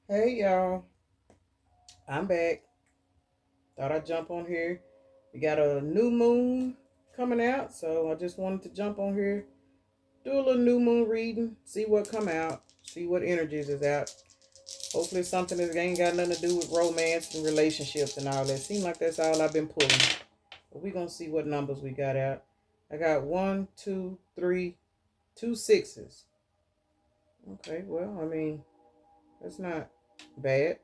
Hey y'all, I'm back. Thought I'd jump on here. We got a new moon coming out, so I just wanted to jump on here, do a little new moon reading, see what come out, see what energies is out. Hopefully something that ain't got nothing to do with romance and relationships and all that. Seems like that's all I've been pulling. But we gonna see what numbers we got out. I got one, two, three, two sixes. Okay, well, I mean, that's not bad.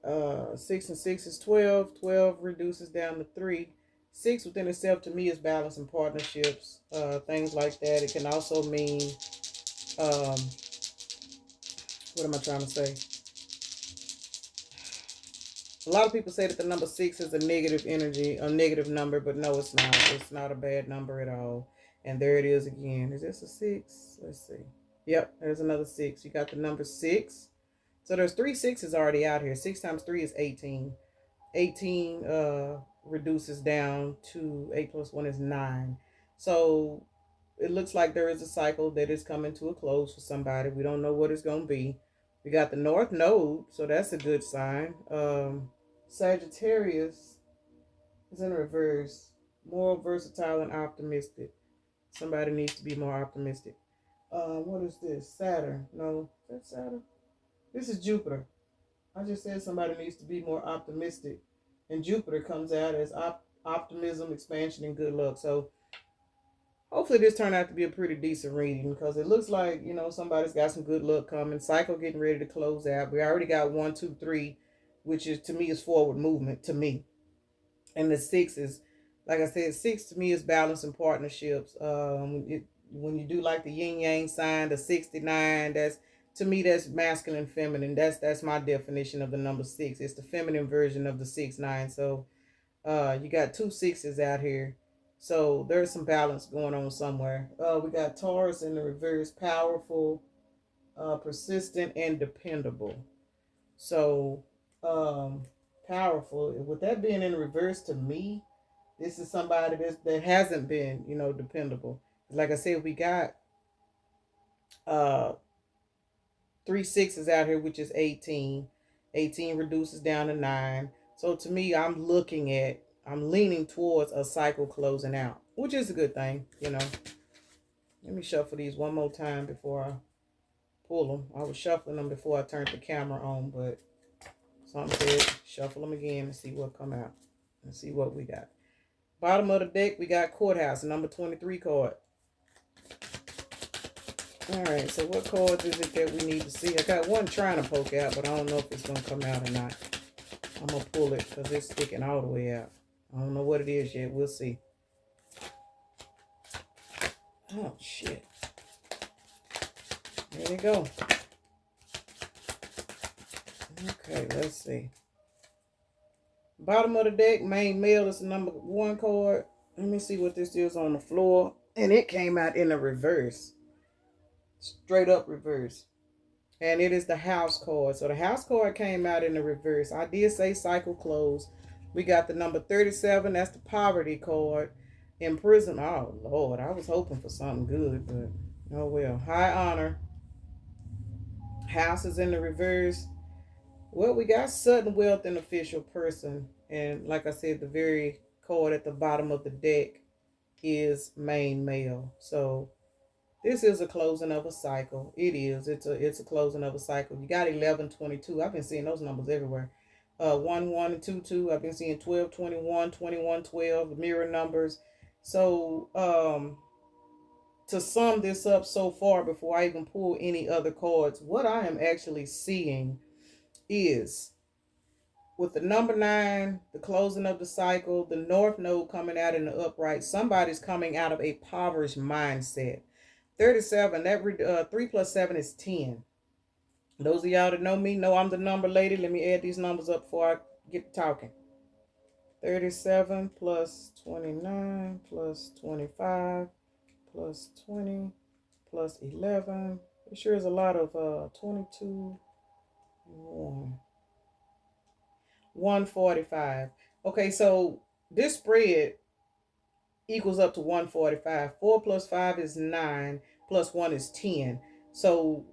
6 and 6 is 12. 12 reduces down to 3. 6 within itself to me is balance and partnerships, things like that. It can also mean, um, what am I trying to say? A lot of people say that the number 6 is a negative energy, a negative number, but no, it's not. It's not a bad number at all. And there it is again. Is this a 6? Let's see. Yep, there's another 6. You got the number 6. So there's three sixes already out here. 6 times 3 is 18. 18 reduces down to 8 plus 1 is 9. So it looks like there is a cycle that is coming to a close for somebody. We don't know what it's going to be. We got the North Node, so that's a good sign. Sagittarius is in reverse. More versatile and optimistic. Somebody needs to be more optimistic. What is this? Saturn. No, is that Saturn? This is Jupiter. I just said somebody needs to be more optimistic. And Jupiter comes out as optimism, expansion, and good luck. So hopefully this turned out to be a pretty decent reading because it looks like, somebody's got some good luck coming. Cycle getting ready to close out. We already got 1, 2, 3, which is to me is forward movement to me. And the 6 is, like I said, 6 to me is balance and partnerships. When you do like the yin yang sign, the 69, that's to me that's masculine, feminine. That's my definition of the number 6. It's the feminine version of the 6 9. So you got two sixes out here. So there's some balance going on somewhere. We got Taurus in the reverse, powerful, persistent, and dependable. So um, powerful. With that being in reverse to me, this is somebody that hasn't been, dependable. Like I said, we got uh, three sixes out here, which is 18. 18 reduces down to 9. So to me, I'm leaning towards a cycle closing out, which is a good thing. Let me shuffle these one more time before I pull them. I was shuffling them before I turned the camera on, but something said shuffle them again and see what come out and see what we got. Bottom of the deck, we got Courthouse, number 23 card. All right, so what cards is it that we need to see? I got one trying to poke out, but I don't know if it's going to come out or not. I'm going to pull it because it's sticking all the way out. I don't know what it is yet. We'll see. Oh, shit. There we go. Okay, let's see. Bottom of the deck, main male is the number 1 card. Let me see what this is on the floor. And it came out in the reverse. Straight up reverse. And it is the house card. So the house card came out in the reverse. I did say cycle close. We got the number 37. That's the poverty card. In prison. Oh, Lord. I was hoping for something good, but oh well. High honor. House is in the reverse. Well, we got sudden wealth and official person. And like I said, the very card at the bottom of the deck is main male. So this is a closing of a cycle. It is. It's a closing of a cycle. You got 11, 22. I've been seeing those numbers everywhere. 1, 1, and 2, 2. I've been seeing 12, 21, 21, 12, mirror numbers. So to sum this up so far before I even pull any other cards, what I am actually seeing is with the number 9, the closing of the cycle, the North Node coming out in the upright, somebody's coming out of a impoverished mindset. 37, that 3 plus 7 is 10. Those of y'all that know me know I'm the number lady. Let me add these numbers up before I get talking. 37 plus 29 plus 25 plus 20 plus 11. It sure is a lot of 22, 1. 145. Okay, so this spread equals up to 145. 4 plus 5 is 9, plus 1 is 10. So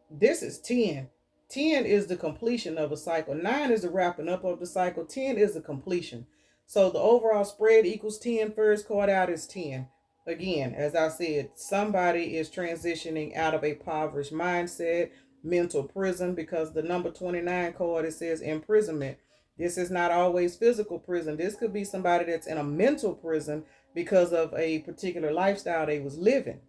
this is 10. 10 is the completion of a cycle. 9 is the wrapping up of the cycle. 10 is the completion. So the overall spread equals 10. First card out is 10. Again, as I said, somebody is transitioning out of a impoverished mindset, mental prison, because the number 29 card, it says imprisonment. This is not always physical prison. This could be somebody that's in a mental prison because of a particular lifestyle they was living.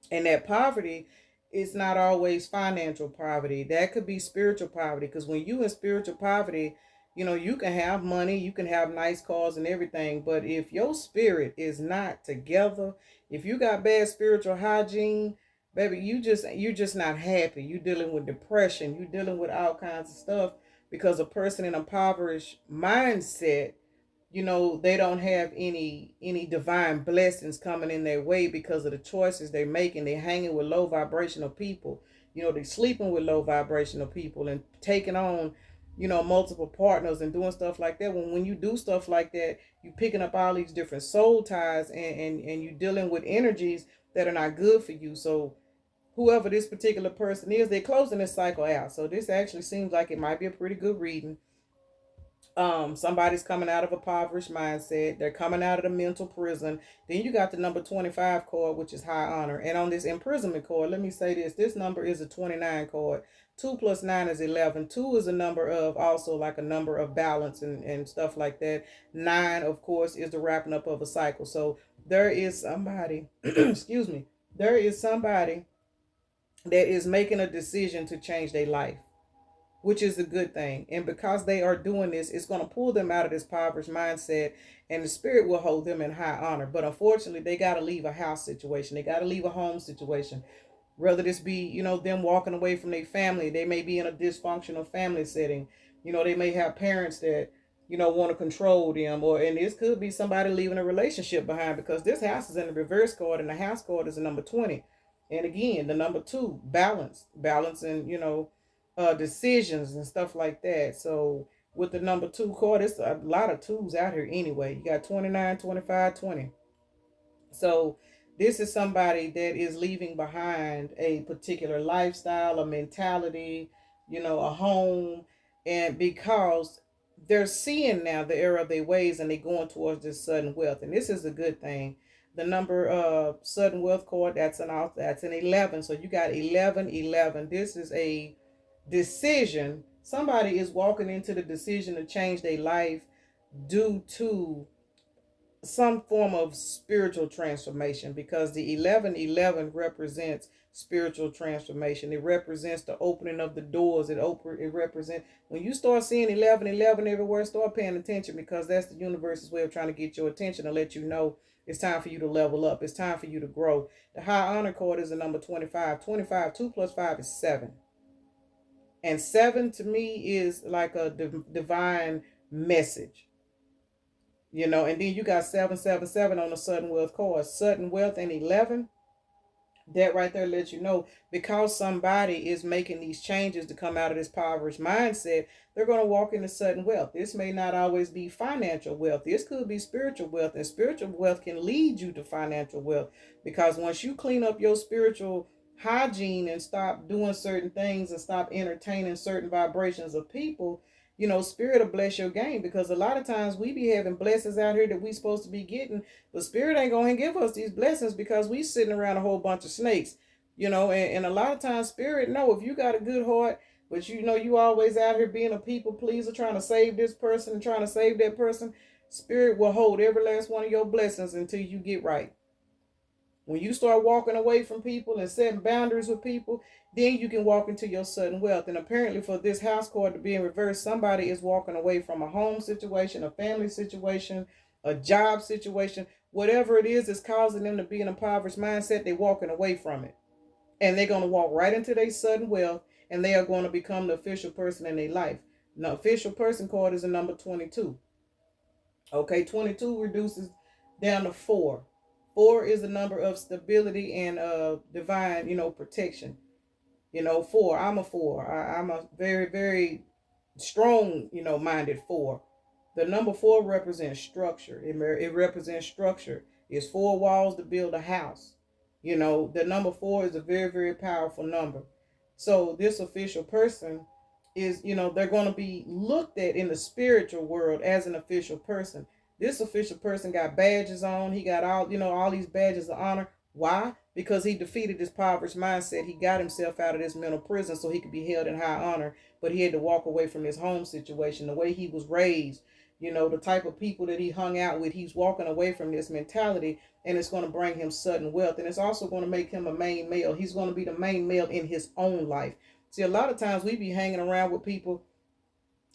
And that poverty is not always financial poverty. That could be spiritual poverty, because when you in spiritual poverty, you can have money, you can have nice cars and everything, but if your spirit is not together, if you got bad spiritual hygiene, baby, you're just not happy. You dealing with depression, you dealing with all kinds of stuff, because a person in a impoverished mindset, they don't have any divine blessings coming in their way because of the choices they're making. They're hanging with low vibrational people. They're sleeping with low vibrational people and taking on, multiple partners and doing stuff like that. When you do stuff like that, you're picking up all these different soul ties, and you're dealing with energies that are not good for you. So whoever this particular person is, they're closing this cycle out. So this actually seems like it might be a pretty good reading. Somebody's coming out of a impoverished mindset. They're coming out of the mental prison. Then you got the number 25 card, which is high honor. And on this imprisonment card, let me say this number is a 29 card. 2 plus 9 is 11. 2 is a number of, also like a number of balance and stuff like that. 9, of course, is the wrapping up of a cycle. So there is somebody, excuse me, there is somebody that is making a decision to change their life, which is a good thing. And because they are doing this, it's going to pull them out of this impoverished mindset, and the spirit will hold them in high honor. But unfortunately, they got to leave a house situation. They got to leave a home situation. Whether this be, them walking away from their family. They may be in a dysfunctional family setting. They may have parents that, want to control them. And this could be somebody leaving a relationship behind, because this house is in the reverse card, and the house card is a number 20. And again, the number 2, balance. Balancing, decisions and stuff like that. So with the number 2 card, it's a lot of 2s out here anyway. You got 29, 25, 20. So this is somebody that is leaving behind a particular lifestyle, a mentality, a home. And because they're seeing now the error of their ways, and they're going towards this sudden wealth. And this is a good thing. The number of sudden wealth card, that's an 11. So you got 11, 11. This is a decision. Somebody is walking into the decision to change their life due to some form of spiritual transformation, because the 1111 represents spiritual transformation. It represents the opening of the doors. It represents, when you start seeing 1111 everywhere, start paying attention, because that's the universe's way of trying to get your attention, to let you know it's time for you to level up. It's time for you to grow. The high honor card is the number 25. 25, 2 plus 5 is 7. And 7 to me is like a divine message. And then you got 777 on the sudden wealth card. Sudden wealth and 11. That right there lets you know, because somebody is making these changes to come out of this impoverished mindset, they're going to walk into sudden wealth. This may not always be financial wealth. This could be spiritual wealth. And spiritual wealth can lead you to financial wealth. Because once you clean up your spiritual hygiene and stop doing certain things and stop entertaining certain vibrations of people, spirit will bless your game. Because a lot of times we be having blessings out here that we supposed to be getting, but spirit ain't going to give us these blessings because we sitting around a whole bunch of snakes, and a lot of times spirit know if you got a good heart, but you always out here being a people pleaser, trying to save this person and trying to save that person, spirit will hold every last one of your blessings until you get right. When you start walking away from people and setting boundaries with people, then you can walk into your sudden wealth. And apparently for this house card to be in reverse, somebody is walking away from a home situation, a family situation, a job situation. Whatever it is that's causing them to be in a impoverished mindset, they're walking away from it. And they're going to walk right into their sudden wealth, and they are going to become the official person in their life. The official person card is a number 22. Okay, 22 reduces down to 4. 4 is the number of stability and divine, protection. 4, I'm a 4. I'm a very, very strong, minded 4. The number 4 represents structure. It represents structure. It's 4 walls to build a house. The number 4 is a very, very powerful number. So this official person is, they're going to be looked at in the spiritual world as an official person. This official person got badges on. He got all these badges of honor. Why? Because he defeated this impoverished mindset. He got himself out of this mental prison so he could be held in high honor. But he had to walk away from his home situation, the way he was raised, the type of people that he hung out with. He's walking away from this mentality, and it's going to bring him sudden wealth. And it's also going to make him a main male. He's going to be the main male in his own life. See, a lot of times we be hanging around with people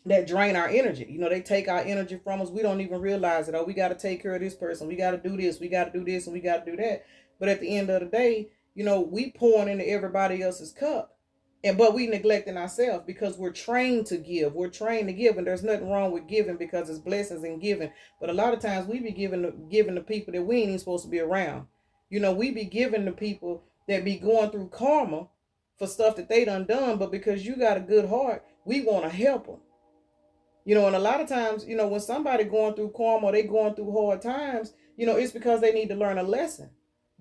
that drain our energy. They take our energy from us. We don't even realize it. Oh, we got to take care of this person. We got to do this. We got to do this, and we got to do that. But at the end of the day, we pouring into everybody else's cup. But we neglecting ourselves because we're trained to give. We're trained to give, and there's nothing wrong with giving because it's blessings in giving. But a lot of times we be giving to people that we ain't even supposed to be around. We be giving to people that be going through karma for stuff that they done, but because you got a good heart, we want to help them. And a lot of times, when somebody going through karma or they going through hard times, it's because they need to learn a lesson.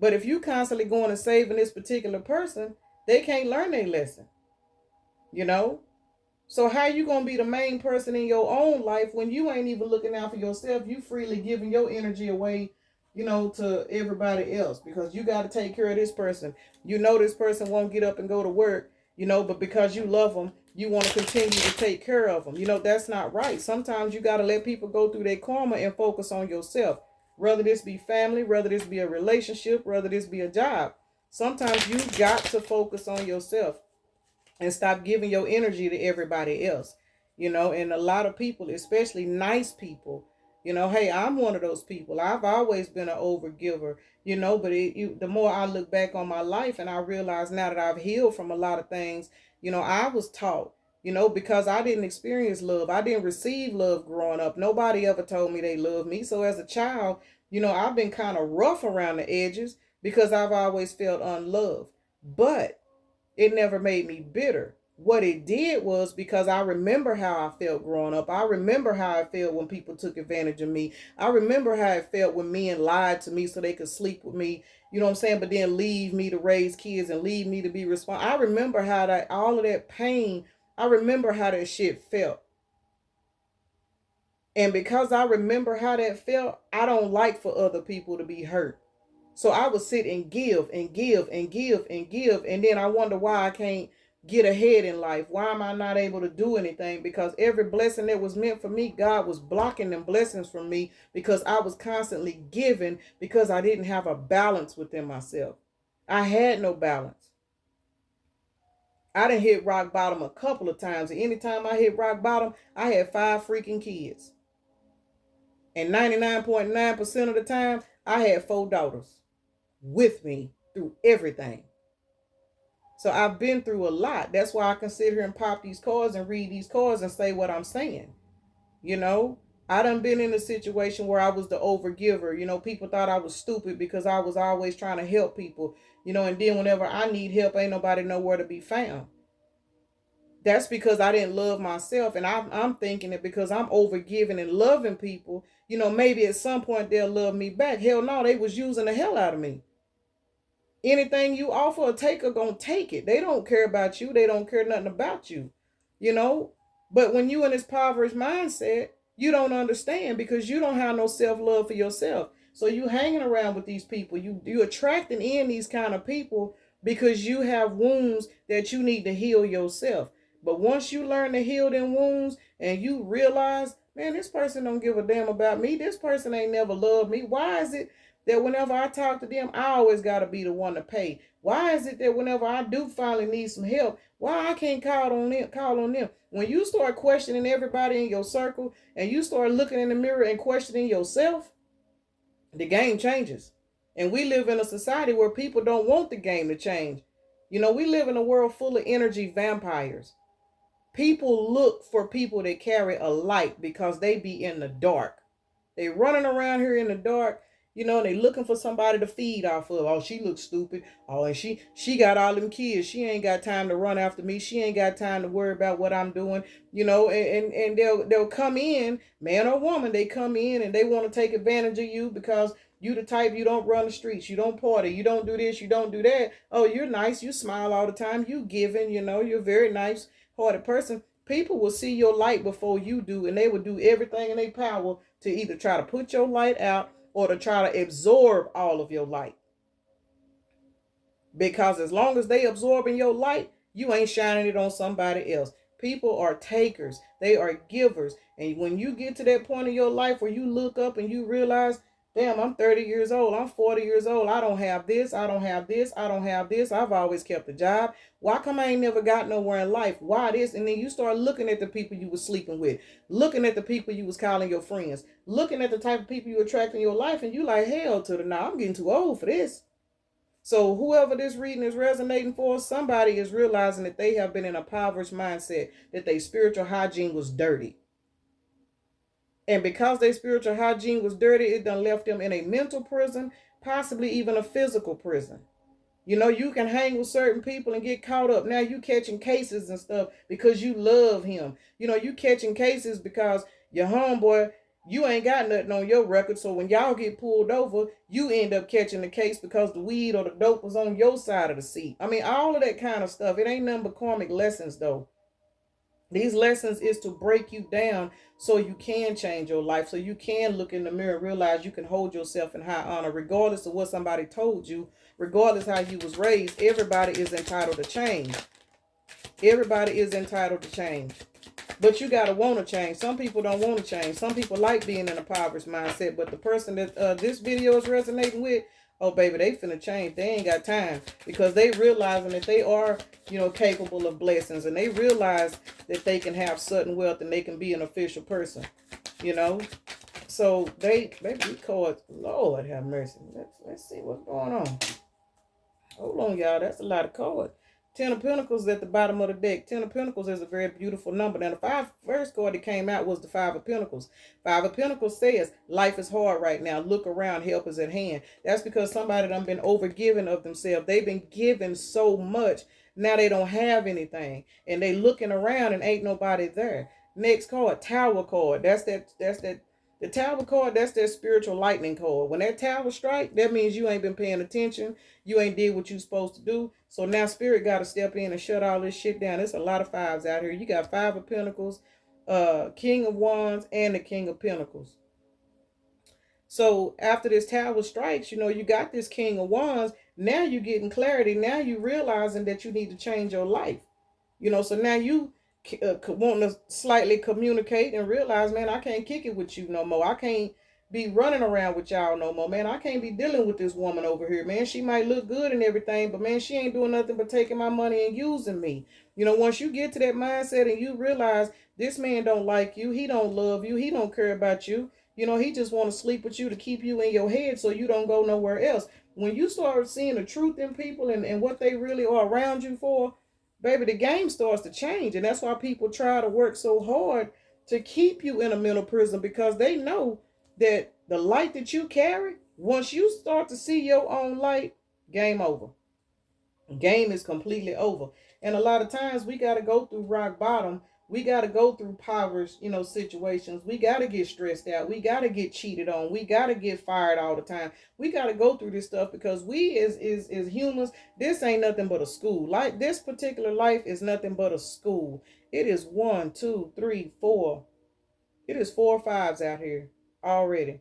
But if you constantly going and saving this particular person, they can't learn their lesson. So how you going to be the main person in your own life when you ain't even looking out for yourself? You freely giving your energy away, to everybody else because you got to take care of this person. This person won't get up and go to work, but because you love them, you want to continue to take care of them. That's not right. Sometimes you got to let people go through their karma and focus on yourself. Whether this be family, whether this be a relationship, whether this be a job. Sometimes you got to focus on yourself and stop giving your energy to everybody else. And a lot of people, especially nice people, hey, I'm one of those people. I've always been an overgiver, but the more I look back on my life and I realize now that I've healed from a lot of things, I was taught, because I didn't experience love. I didn't receive love growing up. Nobody ever told me they loved me. So as a child, I've been kind of rough around the edges because I've always felt unloved. But it never made me bitter. What it did was because I remember how I felt growing up. I remember how I felt when people took advantage of me. I remember how it felt when men lied to me so they could sleep with me. You know what I'm saying? But then leave me to raise kids and leave me to be responsible. I remember how all of that pain, I remember how that shit felt. And because I remember how that felt, I don't like for other people to be hurt. So I would sit and give and give and give and give. And then I wonder why I can't get ahead in life. Why am I not able to do anything? Because every blessing that was meant for me, God was blocking them blessings from me because I was constantly giving because I didn't have a balance within myself. I had no balance. I done hit rock bottom a couple of times. And anytime I hit rock bottom, I had 5 freaking kids. And 99.9% of the time, I had 4 daughters with me through everything. So I've been through a lot. That's why I can sit here and pop these cards and read these cards and say what I'm saying. I done been in a situation where I was the overgiver. People thought I was stupid because I was always trying to help people. And then whenever I need help, ain't nobody nowhere to be found. That's because I didn't love myself. And I'm thinking that because I'm overgiving and loving people, maybe at some point they'll love me back. Hell no, they was using the hell out of me. Anything you offer a taker gonna take it. They don't care about you. They don't care nothing about you. But when you in this impoverished mindset, you don't understand because you don't have no self-love for yourself. So you hanging around with these people. You attracting in these kind of people because you have wounds that you need to heal yourself. But once you learn to heal them wounds and you realize, man, this person don't give a damn about me. This person ain't never loved me. Why is it that whenever I talk to them, I always got to be the one to pay? Why is it that whenever I do finally need some help, why I can't call on them? When you start questioning everybody in your circle and you start looking in the mirror and questioning yourself, the game changes. And we live in a society where people don't want the game to change. We live in a world full of energy vampires. People look for people that carry a light because they be in the dark. They running around here in the dark, they looking for somebody to feed off of. Oh, she looks stupid. Oh, and she got all them kids. She ain't got time to run after me. She ain't got time to worry about what I'm doing. And they'll come in, man or woman, they come in and they want to take advantage of you because You the type, you don't run the streets, you don't party, you don't do this, you don't do that. Oh, you're nice, you smile all the time, you giving, you're a very nice hearted person. People will see your light before you do, and they will do everything in their power to either try to put your light out or to try to absorb all of your light. Because as long as they absorbing your light, you ain't shining it on somebody else. People are takers. They are givers. And when you get to that point in your life where you look up and you realize, damn, I'm 30 years old. I'm 40 years old. I don't have this. I don't have this. I don't have this. I've always kept a job. Why come I ain't never got nowhere in life? Why this? And then you start looking at the people you was sleeping with, looking at the people you was calling your friends, looking at the type of people you attract in your life, and you like, hell to the now, I'm getting too old for this. So whoever this reading is resonating for, somebody is realizing that they have been in a impoverished mindset, that their spiritual hygiene was dirty. And because their spiritual hygiene was dirty, it done left them in a mental prison, possibly even a physical prison. You can hang with certain people and get caught up. Now you catching cases and stuff because you love him. You catching cases because your homeboy, you ain't got nothing on your record. So when y'all get pulled over, you end up catching the case because the weed or the dope was on your side of the seat. I mean, all of that kind of stuff. It ain't nothing but karmic lessons, though. These lessons is to break you down so you can change your life, so you can look in the mirror and realize you can hold yourself in high honor, regardless of what somebody told you, regardless how you was raised. Everybody is entitled to change. Everybody is entitled to change. But you got to want to change. Some people don't want to change. Some people like being in a impoverished mindset. But the person that this video is resonating with, oh, baby, they finna change. They ain't got time because they realizing that they are, capable of blessings. And they realize that they can have sudden wealth and they can be an official person, So they called, Lord have mercy. Let's see what's going on. Hold on, y'all. That's a lot of cards. 10 of Pentacles at the bottom of the deck. 10 of Pentacles is a very beautiful number. Now, the first card that came out was the 5 of Pentacles. 5 of Pentacles says, life is hard right now. Look around. Help is at hand. That's because somebody done been overgiving of themselves. They've been given so much. Now they don't have anything. And they looking around and ain't nobody there. Next card, Tower card. That's that. The Tower card, that's that spiritual lightning card. When that tower strike, that means you ain't been paying attention. You ain't did what you supposed to do. So now Spirit got to step in and shut all this shit down. There's a lot of fives out here. You got 5 of Pentacles, King of Wands, and the King of Pentacles. So after this tower strikes, you got this King of Wands. Now you getting clarity. Now you realizing that you need to change your life. So now you want to slightly communicate and realize, man, I can't kick it with you no more. I can't be running around with y'all no more, man. I can't be dealing with this woman over here, man. She might look good and everything, but man, she ain't doing nothing but taking my money and using me. Once you get to that mindset and you realize this man don't like you, he don't love you, he don't care about you. He just want to sleep with you to keep you in your head so you don't go nowhere else. When you start seeing the truth in people and what they really are around you for, baby, the game starts to change. And that's why people try to work so hard to keep you in a mental prison, because they know that the light that you carry, once you start to see your own light, game over. Game is completely over. And a lot of times we got to go through rock bottom. We got to go through impoverished, situations. We got to get stressed out. We got to get cheated on. We got to get fired all the time. We got to go through this stuff because we as humans, this ain't nothing but a school. Like this particular life is nothing but a school. It is 1, 2, 3, 4. It is 4 5s out here already.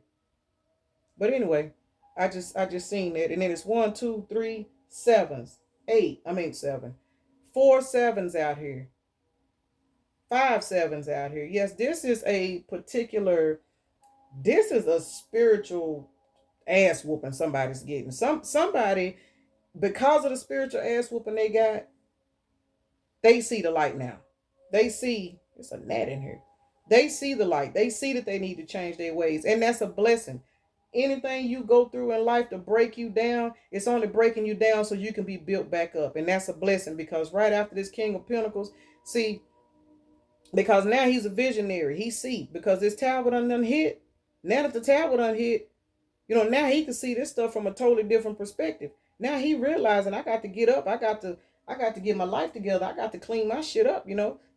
But anyway, I just seen that. And then it's 1, 2, 3, 7s. 7. 4 7s out here. 5 7s out here. Yes, this is a spiritual ass whooping somebody's getting. Somebody, because of the spiritual ass whooping they got, they see the light now. They see, it's a gnat in here. They see the light. They see that they need to change their ways. And that's a blessing. Anything you go through in life to break you down, it's only breaking you down so you can be built back up. And that's a blessing, because right after this King of Pentacles, see, because now he's a visionary. He see, because this tower done hit. Now that the tower done hit, now he can see this stuff from a totally different perspective. Now he realizing, I got to get up. I got to get my life together. I got to clean my shit up.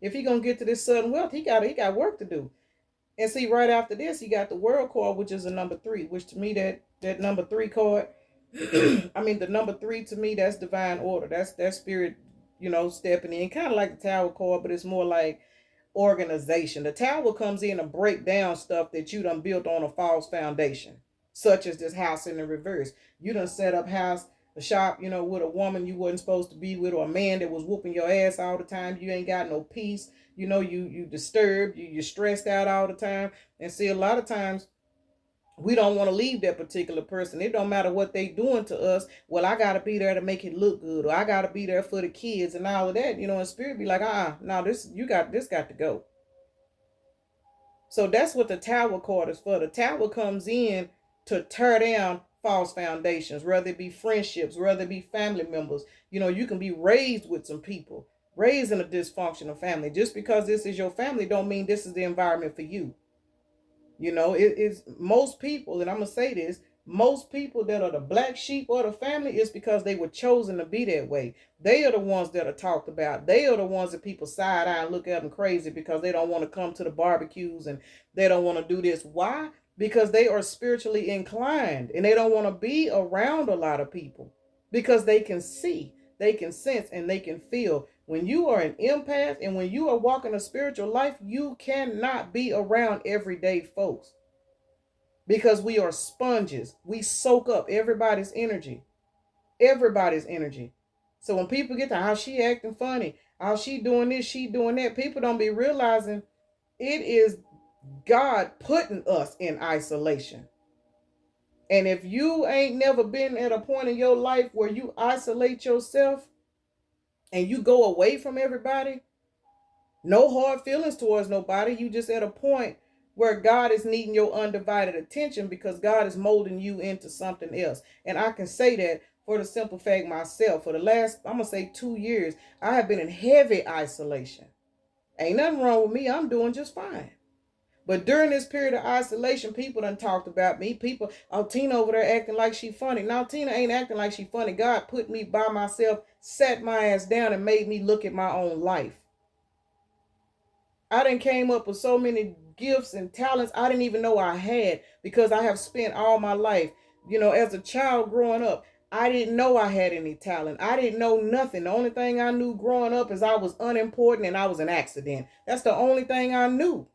If he gonna get to this sudden wealth, he got work to do. And see, right after this, you got the world card, which is a number 3, which to me, that number 3 card, I mean, the number 3 to me, that's divine order. That's that spirit, stepping in. Kind of like the tower card, but it's more like organization. The tower comes in and break down stuff that you done built on a false foundation, such as this house in the reverse. You done set up house, a shop, with a woman you wasn't supposed to be with, or a man that was whooping your ass all the time. You ain't got no peace. You disturbed, you're stressed out all the time. And see, a lot of times we don't want to leave that particular person. It don't matter what they doing to us. Well, I gotta be there to make it look good, or I gotta be there for the kids and all of that. And spirit be like, no, this got to go. So that's what the tower card is for. The tower comes in to tear down false foundations, whether it be friendships, whether it be family members. You can be raised with some people, raised in a dysfunctional family. Just because this is your family don't mean this is the environment for you. It is most people, and I'm gonna say this, most people that are the black sheep of the family is because they were chosen to be that way. They are the ones that are talked about. They are the ones that people side eye and look at them crazy because they don't want to come to the barbecues and they don't want to do this. Why? Because they are spiritually inclined and they don't want to be around a lot of people because they can see, they can sense, and they can feel. When you are an empath and when you are walking a spiritual life, you cannot be around everyday folks because we are sponges. We soak up everybody's energy. Everybody's energy. So when people get to how she acting funny, how she doing this, she doing that, people don't be realizing it is God putting us in isolation. And if you ain't never been at a point in your life where you isolate yourself and you go away from everybody, no hard feelings towards nobody. You just at a point where God is needing your undivided attention because God is molding you into something else. And I can say that for the simple fact myself, for the last, I'm going to say 2 years, I have been in heavy isolation. Ain't nothing wrong with me. I'm doing just fine. But during this period of isolation, people done talked about me. People, Tina over there acting like she funny. Now, Tina ain't acting like she funny. God put me by myself, sat my ass down, and made me look at my own life. I done came up with so many gifts and talents I didn't even know I had because I have spent all my life, as a child growing up. I didn't know I had any talent. I didn't know nothing. The only thing I knew growing up is I was unimportant and I was an accident. That's the only thing I knew.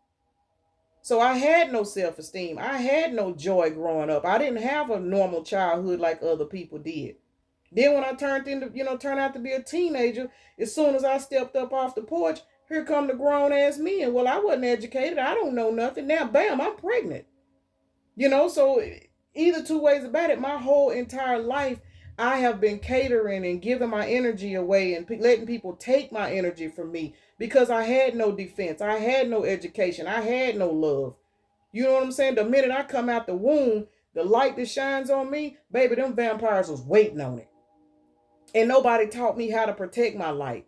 So I had no self-esteem. I had no joy growing up. I didn't have a normal childhood like other people did. Then when I turned out to be a teenager, as soon as I stepped up off the porch, here come the grown ass men. Well, I wasn't educated. I don't know nothing. Now, bam, I'm pregnant. So either two ways about it, my whole entire life, I have been catering and giving my energy away and letting people take my energy from me because I had no defense. I had no education. I had no love. You know what I'm saying? The minute I come out the womb, the light that shines on me, baby, them vampires was waiting on it. And nobody taught me how to protect my light.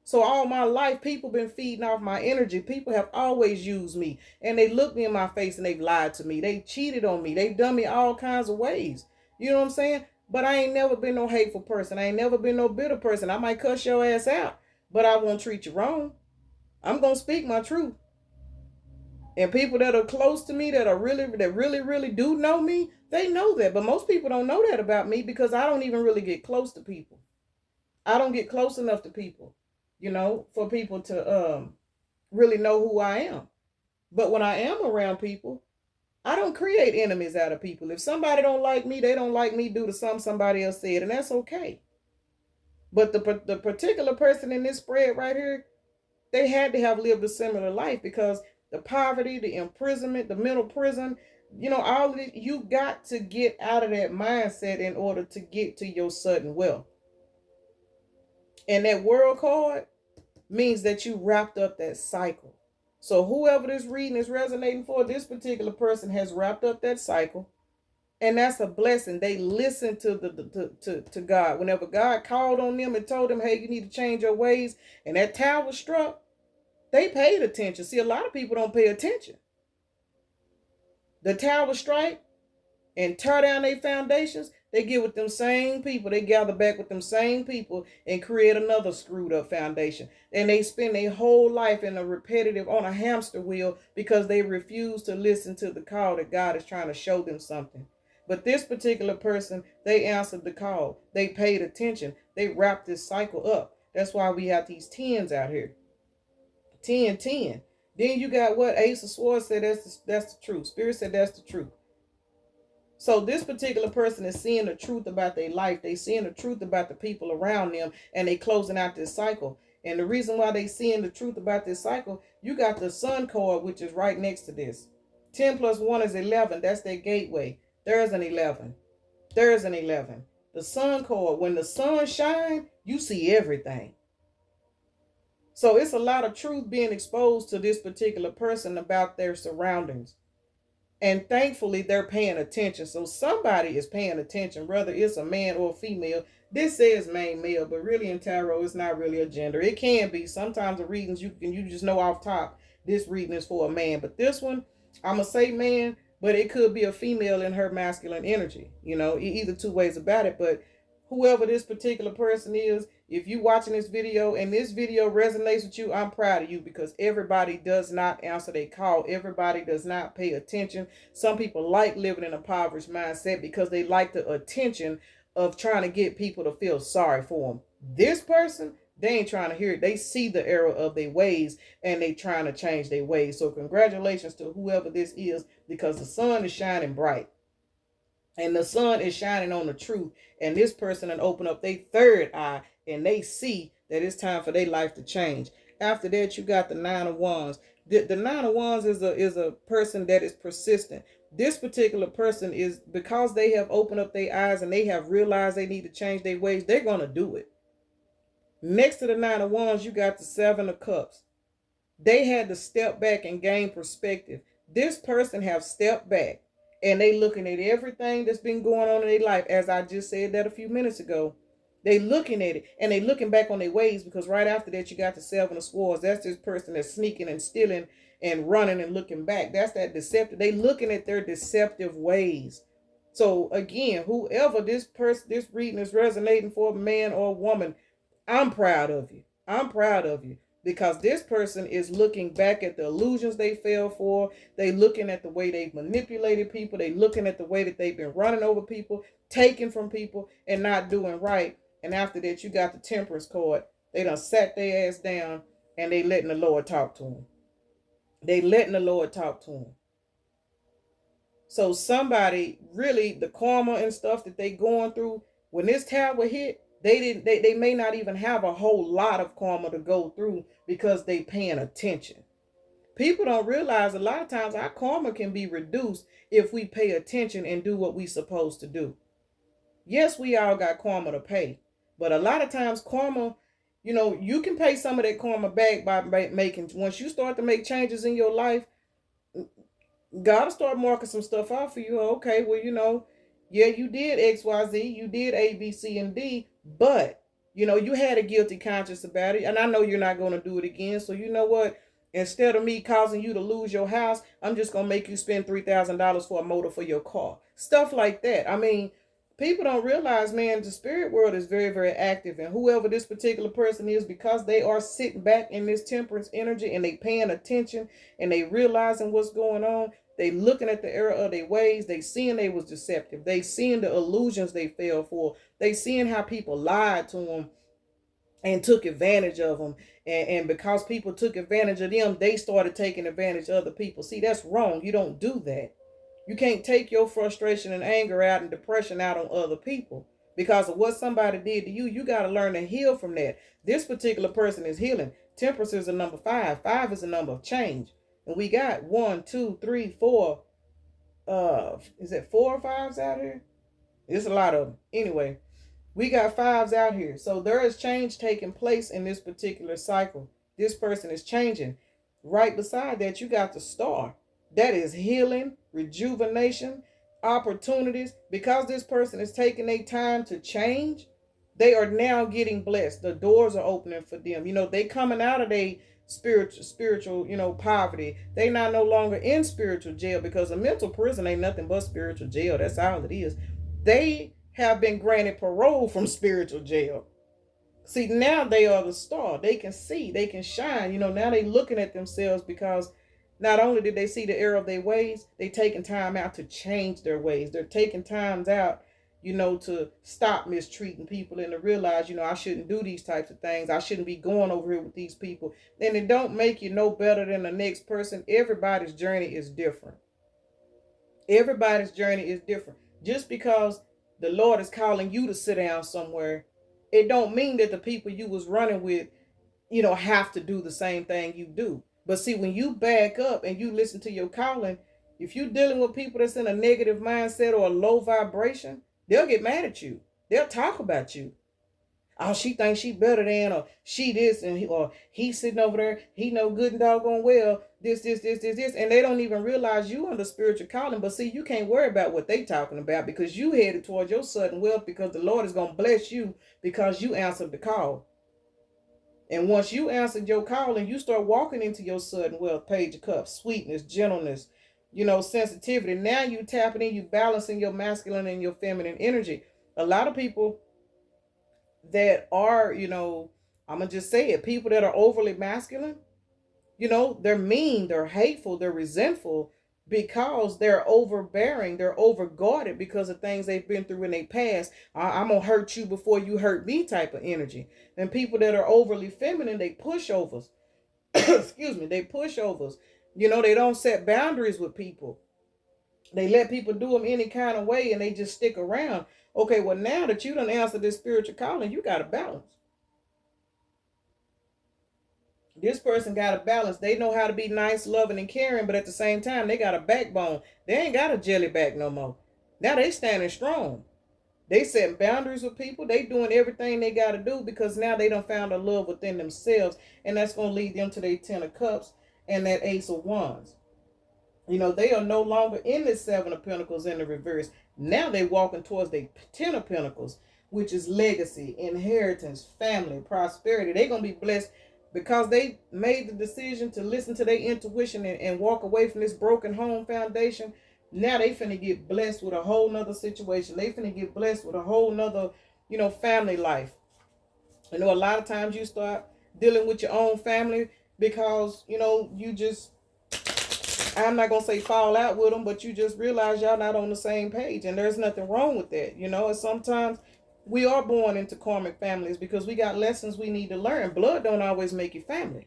So all my life, people been feeding off my energy. People have always used me. And they looked me in my face and they've lied to me. They cheated on me. They've done me all kinds of ways. You know what I'm saying? But I ain't never been no hateful person. I ain't never been no bitter person. I might cuss your ass out, but I won't treat you wrong. I'm going to speak my truth. And people that are close to me, that really do know me, they know that. But most people don't know that about me because I don't even really get close to people. I don't get close enough to people, for people to really know who I am. But when I am around people, I don't create enemies out of people. If somebody don't like me, they don't like me due to somebody else said, and that's okay. But the particular person in this spread right here, they had to have lived a similar life because the poverty, the imprisonment, the mental prison, all of it, you got to get out of that mindset in order to get to your sudden wealth. And that world card means that you wrapped up that cycle. So whoever this reading is resonating for, this particular person has wrapped up that cycle. And that's a blessing. They listened to God. Whenever God called on them and told them, hey, you need to change your ways, and that tower struck, they paid attention. See, a lot of people don't pay attention. The tower strike and tear down their foundations. They get with them same people. They gather back with them same people and create another screwed up foundation. And they spend their whole life in a repetitive, on a hamster wheel, because they refuse to listen to the call that God is trying to show them something. But this particular person, they answered the call. They paid attention. They wrapped this cycle up. That's why we have these 10s out here. 10, 10. Then you got what? Ace of Swords said that's the truth. Spirit said that's the truth. So this particular person is seeing the truth about their life. They seeing the truth about the people around them, and they closing out this cycle. And the reason why they seeing the truth about this cycle, you got the Sun card, which is right next to this. 10 plus 1 is 11. That's their gateway. There's an 11. There's an 11. The Sun card, when the sun shines, you see everything. So it's a lot of truth being exposed to this particular person about their surroundings. And thankfully, they're paying attention. So somebody is paying attention, whether it's a man or a female. This says main male, but really in tarot, it's not really a gender. It can be. Sometimes the readings, you just know off top, this reading is for a man. But this one, I'm going to say man, but it could be a female in her masculine energy. You know, either two ways about it. But whoever this particular person is, if you watching this video and this video resonates with you, I'm proud of you, because everybody does not answer their call. Everybody does not pay attention. Some people like living in a impoverished mindset because they like the attention of trying to get people to feel sorry for them. This person, they ain't trying to hear it. They see the error of their ways and they trying to change their ways. So congratulations to whoever this is, because the sun is shining bright. And the sun is shining on the truth. And this person will open up their third eye and they see that it's time for their life to change. After that, you got the 9 of Wands. The 9 of Wands is a person that is persistent. This particular person is, because they have opened up their eyes and they have realized they need to change their ways, they're going to do it. Next to the 9 of Wands, you got the 7 of Cups. They had to step back and gain perspective. This person have stepped back and they looking at everything that's been going on in their life. As I just said that a few minutes ago, they looking at it and they looking back on their ways, because right after that, you got the 7 of Swords. That's this person that's sneaking and stealing and running and looking back. That's that deceptive. They looking at their deceptive ways. So again, whoever this reading is resonating for, a man or a woman, I'm proud of you. I'm proud of you. Because this person is looking back at the illusions they fell for. They looking at the way they've manipulated people. They looking at the way that they've been running over people, taking from people, and not doing right. And after that, you got the Temperance card. They done sat their ass down and they letting the Lord talk to them. They letting the Lord talk to them. So somebody, really, the karma and stuff that they going through, when this tower hit, they may not even have a whole lot of karma to go through because they paying attention. People don't realize a lot of times our karma can be reduced if we pay attention and do what we supposed to do. Yes, we all got karma to pay, but a lot of times karma, you know, you can pay some of that karma back by making, once you start to make changes in your life, God will start marking some stuff out for you. Okay, well, you know, yeah, you did X, Y, Z, you did A, B, C, and D, but, you know, you had a guilty conscience about it, and I know you're not going to do it again, so you know what? Instead of me causing you to lose your house, I'm just going to make you spend $3,000 for a motor for your car. Stuff like that. I mean, people don't realize, man, the spirit world is very, very active, and whoever this particular person is, because they are sitting back in this temperance energy and they paying attention and they realizing what's going on, they looking at the error of their ways, they seeing they was deceptive, they seeing the illusions they fell for, they seeing how people lied to them and took advantage of them, and because people took advantage of them, they started taking advantage of other people. See, that's wrong. You don't do that. You can't take your frustration and anger out and depression out on other people because of what somebody did to you. You got to learn to heal from that. This particular person is healing. Temperance is a number 5. 5 is a number of change. And we got 1, 2, 3, 4. Is it 4 or 5s out here? It's a lot of them. Anyway, we got 5s out here. So there is change taking place in this particular cycle. This person is changing. Right beside that, you got the Star. That is healing, rejuvenation, opportunities. Because this person is taking their time to change, they are now getting blessed. The doors are opening for them. You know, they coming out of their spiritual, you know, poverty. They not no longer in spiritual jail, because a mental prison ain't nothing but spiritual jail. That's all it is. They have been granted parole from spiritual jail. See, now they are the star. They can see, they can shine. Now they looking at themselves because not only did they see the error of their ways, they taking time out to change their ways. They're taking times out, to stop mistreating people and to realize, I shouldn't do these types of things. I shouldn't be going over here with these people. And it don't make you no better than the next person. Everybody's journey is different. Everybody's journey is different. Just because the Lord is calling you to sit down somewhere, it don't mean that the people you was running with, have to do the same thing you do. But see, when you back up and you listen to your calling, if you're dealing with people that's in a negative mindset or a low vibration, they'll get mad at you. They'll talk about you. Oh, she thinks she better than, or she this, or he's sitting over there, he no good and doggone well, this, and they don't even realize you under spiritual calling. But see, you can't worry about what they talking about because you headed towards your sudden wealth, because the Lord is going to bless you because you answered the call. And once you answered your call and you start walking into your sudden wealth, Page of Cups, sweetness, gentleness, sensitivity, now you tapping in, you balancing your masculine and your feminine energy. A lot of people that are, I'm going to just say it, people that are overly masculine, they're mean, they're hateful, they're resentful because they're overbearing, they're overguarded because of things they've been through in their past. I'm going to hurt you before you hurt me type of energy. And people that are overly feminine, they pushovers. Excuse me, they pushovers. They don't set boundaries with people. They let people do them any kind of way and they just stick around. Okay, well, now that you done answered this spiritual calling, you got to balance. This person got a balance. They know how to be nice, loving, and caring, but at the same time, they got a backbone. They ain't got a jelly back no more. Now they standing strong. They setting boundaries with people. They doing everything they got to do because now they done found a love within themselves, and that's going to lead them to their 10 of Cups and that Ace of Wands. They are no longer in the 7 of Pentacles in the reverse. Now they walking towards the 10 of Pentacles, which is legacy, inheritance, family, prosperity. They're going to be blessed because they made the decision to listen to their intuition and walk away from this broken home foundation. Now they finna get blessed with a whole nother situation. They finna get blessed with a whole nother, family life. A lot of times you start dealing with your own family because, you just, I'm not going to say fall out with them, but you just realize y'all not on the same page. And there's nothing wrong with that. And sometimes we are born into karmic families because we got lessons we need to learn. Blood don't always make you family.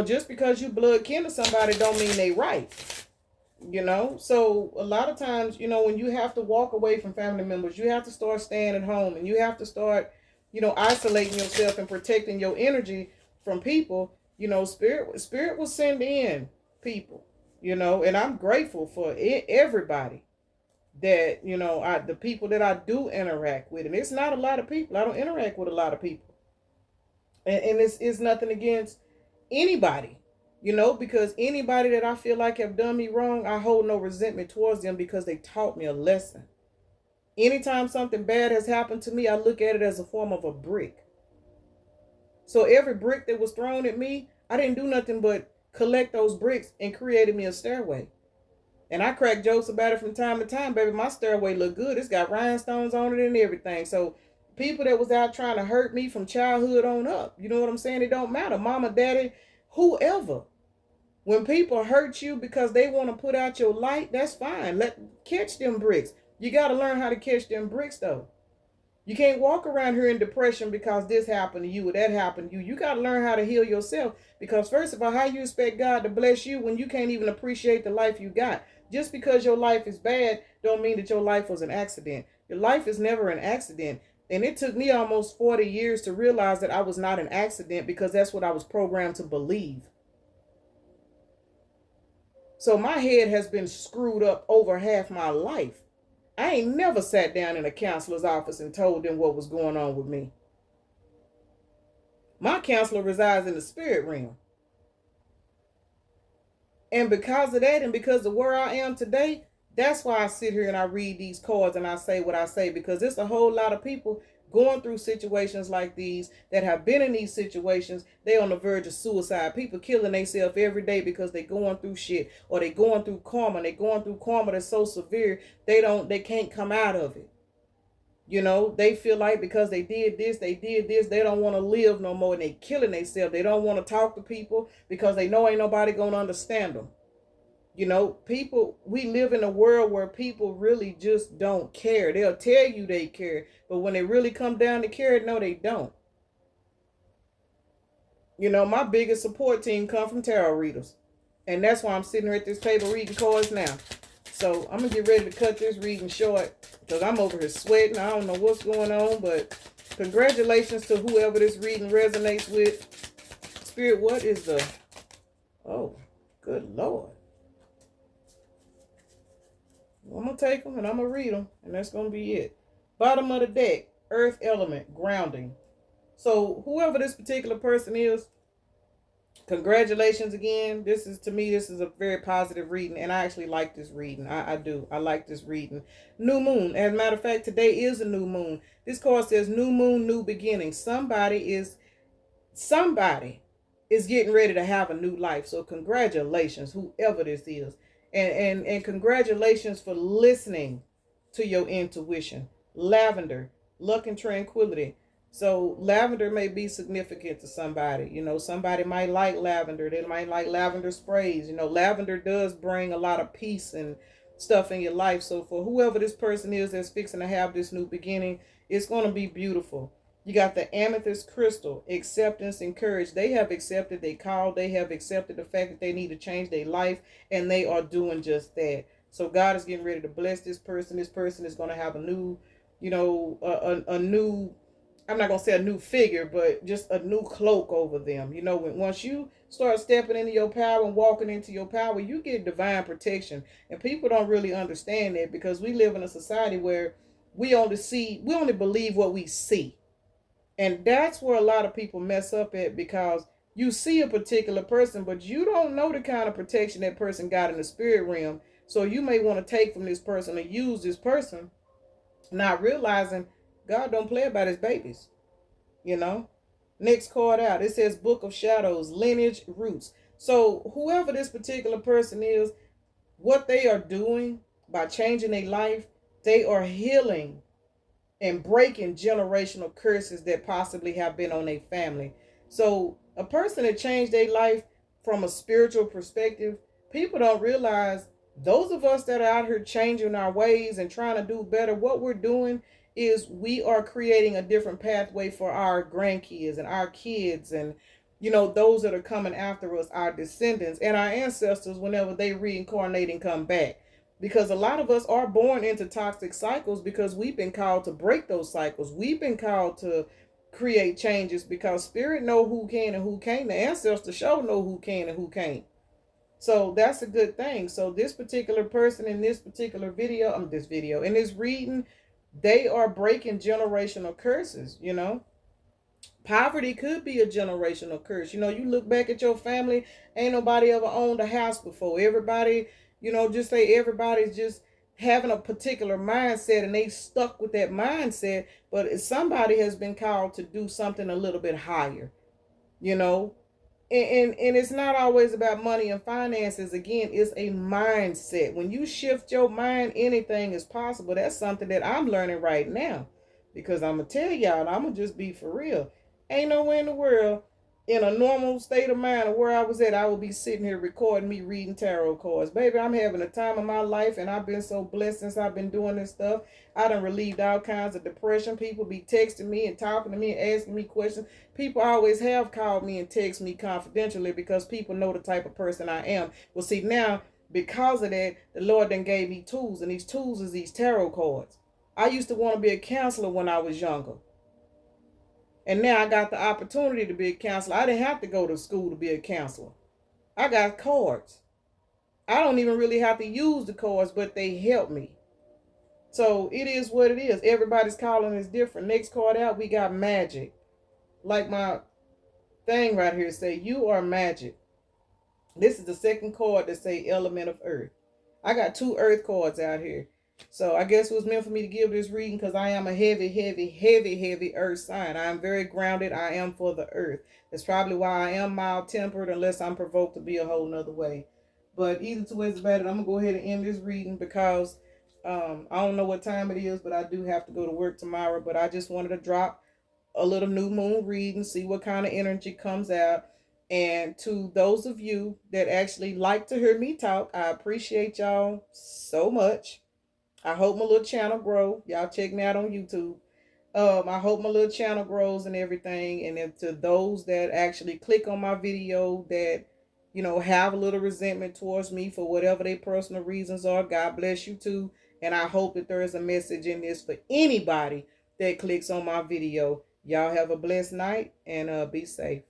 Just because you blood kin to somebody don't mean they right. So a lot of times, when you have to walk away from family members, you have to start staying at home and you have to start, isolating yourself and protecting your energy from people. Spirit will send in people. And I'm grateful for everybody that, the people that I do interact with. And it's not a lot of people. I don't interact with a lot of people. And it's nothing against anybody, because anybody that I feel like have done me wrong, I hold no resentment towards them because they taught me a lesson. Anytime something bad has happened to me, I look at it as a form of a brick. So every brick that was thrown at me, I didn't do nothing but collect those bricks and created me a stairway. And I crack jokes about it from time to time. Baby, my stairway look good. It's got rhinestones on it and everything. So people that was out trying to hurt me from childhood on up, you know what I'm saying? It don't matter. Mama, daddy, whoever. When people hurt you because they want to put out your light, that's fine. Catch them bricks. You got to learn how to catch them bricks, though. You can't walk around here in depression because this happened to you or that happened to you. You got to learn how to heal yourself. Because first of all, how you expect God to bless you when you can't even appreciate the life you got? Just because your life is bad don't mean that your life was an accident. Your life is never an accident. And it took me almost 40 years to realize that I was not an accident because that's what I was programmed to believe. So my head has been screwed up over half my life. I ain't never sat down in a counselor's office and told them what was going on with me. My counselor resides in the spirit realm. And because of that and because of where I am today, that's why I sit here and I read these cards and I say what I say, because there's a whole lot of people going through situations like these that have been in these situations. They on the verge of suicide. People killing themselves every day because they going through shit, or they going through karma. They going through karma that's so severe they can't come out of it. You know, they feel like because they did this, they don't want to live no more, and they killing themselves. They don't want to talk to people because they know ain't nobody going to understand them. You know, people, we live in a world where people really just don't care. They'll tell you they care, but when they really come down to care, no, they don't. You know, my biggest support team come from tarot readers. And that's why I'm sitting here at this table reading cards now. So I'm going to get ready to cut this reading short because I'm over here sweating. I don't know what's going on, but congratulations to whoever this reading resonates with. Spirit, what is the... Oh, good Lord. I'm going to take them and I'm going to read them. And that's going to be it. Bottom of the deck, earth element, grounding. So whoever this particular person is, congratulations again. To me, this is a very positive reading, and I actually like this reading. I do. I like this reading. New moon. As a matter of fact, today is a new moon. This card says new moon, new beginning. Somebody is getting ready to have a new life. So congratulations, whoever this is. And congratulations for listening to your intuition. Lavender, luck and tranquility. So lavender may be significant to somebody. You know, somebody might like lavender. They might like lavender sprays. You know, lavender does bring a lot of peace and stuff in your life. So for whoever this person is that's fixing to have this new beginning, it's going to be beautiful. You got the amethyst crystal, acceptance and courage. They have accepted their call. They have accepted the fact that they need to change their life, and they are doing just that. So God is getting ready to bless this person. This person is going to have a new, you know, a new, I'm not going to say a new figure, but just a new cloak over them. You know, once you start stepping into your power and walking into your power, you get divine protection. And people don't really understand that because we live in a society where we only believe what we see. And that's where a lot of people mess up at, because you see a particular person, but you don't know the kind of protection that person got in the spirit realm. So you may want to take from this person and use this person, not realizing God don't play about his babies, you know. Next card out, it says Book of Shadows, lineage, roots. So whoever this particular person is, what they are doing by changing their life, they are healing and breaking generational curses that possibly have been on their family. So a person that changed their life from a spiritual perspective, people don't realize, those of us that are out here changing our ways and trying to do better, what we're doing is we are creating a different pathway for our grandkids and our kids, and you know, those that are coming after us, our descendants and our ancestors, whenever they reincarnate and come back. Because a lot of us are born into toxic cycles because we've been called to break those cycles. We've been called to create changes because spirit know who can and who can't. The ancestors show know who can and who can't. So that's a good thing. So this particular person in this particular video, in this reading, they are breaking generational curses, you know. Poverty could be a generational curse. You know, you look back at your family, ain't nobody ever owned a house before. Everybody, you know, just say everybody's just having a particular mindset and they stuck with that mindset, but somebody has been called to do something a little bit higher, you know. And it's not always about money and finances. Again, it's a mindset. When you shift your mind, anything is possible. That's something that I'm learning right now, because I'm gonna tell y'all, I'm gonna just be for real. Ain't nowhere in the world, in a normal state of mind of where I was at, I would be sitting here recording me reading tarot cards. Baby, I'm having a time of my life, and I've been so blessed since I've been doing this stuff. I done relieved all kinds of depression. People be texting me and talking to me and asking me questions. People always have called me and text me confidentially because people know the type of person I am. Well, see, now, because of that, the Lord then gave me tools, and these tools is these tarot cards. I used to want to be a counselor when I was younger. And now I got the opportunity to be a counselor. I didn't have to go to school to be a counselor. I got cards. I don't even really have to use the cards, but they help me. So it is what it is. Everybody's calling is different. Next card out, we got magic. Like my thing right here say, you are magic. This is the second card that say element of earth. I got two earth cards out here. So I guess it was meant for me to give this reading because I am a heavy earth sign. I am very grounded. I am for the earth. That's probably why I am mild-tempered, unless I'm provoked to be a whole nother way. But either two ways about it, I'm going to go ahead and end this reading because I don't know what time it is, but I do have to go to work tomorrow. But I just wanted to drop a little new moon reading, see what kind of energy comes out. And to those of you that actually like to hear me talk, I appreciate y'all so much. I hope my little channel grow. Y'all check me out on YouTube. I hope my little channel grows and everything. And if to those that actually click on my video that, you know, have a little resentment towards me for whatever their personal reasons are, God bless you too. And I hope that there is a message in this for anybody that clicks on my video. Y'all have a blessed night and be safe.